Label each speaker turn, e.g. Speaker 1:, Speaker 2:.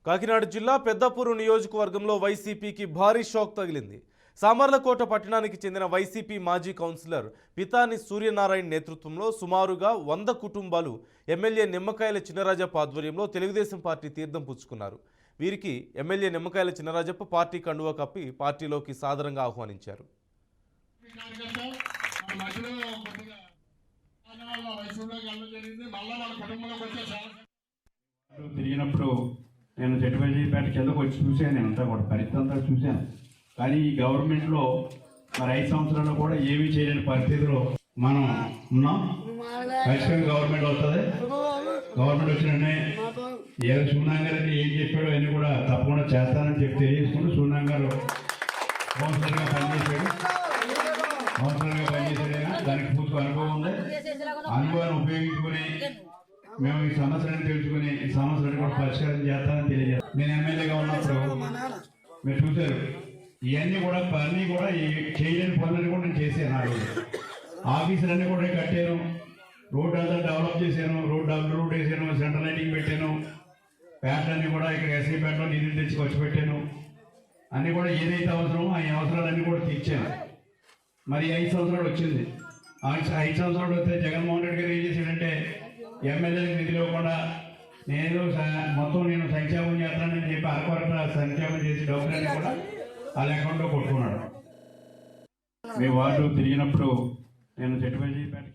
Speaker 1: కాకినాడ జిల్లా పెద్దపూరు నియోజకవర్గంలో వైసీపీకి భారీ షాక్ తగిలింది. సామర్లకోట పట్టణానికి చెందిన వైసీపీ మాజీ కౌన్సిలర్ పితాని సూర్యనారాయణ నేతృత్వంలో సుమారుగా 100 కుటుంబాలు ఎమ్మెల్యే నిమ్మకాయల చినరాజప్ప ఆధ్వర్యంలో తెలుగుదేశం పార్టీ తీర్థం పుచ్చుకున్నారు. వీరికి ఎమ్మెల్యే నిమ్మకాయల చినరాజప్ప పార్టీ కండువా కప్పి పార్టీలోకి సాదరంగా ఆహ్వానించారు.
Speaker 2: తిరిగినప్పుడు నేను చెట్టుపల్లిపేట కిందకు వచ్చి చూశాను. నేను అంతా కూడా పరిస్థితి అంతా చూశాను. కానీ ఈ గవర్నమెంట్లో మరి 5 సంవత్సరాల్లో కూడా ఏమీ చేయలేని పరిస్థితిలో మనం ఉన్నాం. ఖచ్చితంగా గవర్నమెంట్ వస్తుంది. గవర్నమెంట్ వచ్చిననే ఏ సూర్యనారాయణ గారు ఏం చెప్పాడో అన్నీ కూడా తప్పకుండా చేస్తానని చెప్పి తెలియజేసుకుంటూ సూర్యనారాయణ గారు కౌన్సిలర్గా పనిచేశాడు. దానికి పూర్తి అనుభవం ఉంది. అనుభవాన్ని ఉపయోగించుకుని మేము ఈ సమస్యలను తెలుసుకుని ఈ సమస్యలను కూడా పరిష్కారం చేస్తానని తెలియజేస్తాను. నేను ఎమ్మెల్యేగా ఉన్నప్పుడు మీరు చూశారు, ఇవన్నీ కూడా అన్నీ కూడా చేయలేని పనులన్నీ కూడా నేను చేశాను. ఆ రోజు ఆఫీసులన్నీ కూడా కట్టాను, రోడ్ అంతా డెవలప్ చేశాను, రోడ్ వేసాను, సెంట్రల్ లైటింగ్ పెట్టాను, పేటలన్నీ కూడా ఇక్కడ ఎస్ఐ పేటలో నిధులు తెచ్చి ఖర్చు పెట్టాను. అన్నీ కూడా ఏదైతే అవసరమో ఆ అవసరాలన్నీ కూడా తీర్చాను. మరి 5 సంవత్సరాలు వచ్చింది. 5 సంవత్సరాలు వస్తే జగన్మోహన్ రెడ్డి గారు ఏం చేశాడంటే ఎమ్మెల్యేలకు నిధులు ఇవ్వకుండా నేను సంక్షేమం చేస్తానని చెప్పి అరకొరట సంక్షేమం చేసి డబ్బులన్నీ కూడా వాళ్ళ అకౌంట్లో కొట్టుకున్నాడు. మీ వార్డు తిరిగినప్పుడు నేను చెట్టుపల్లిపేట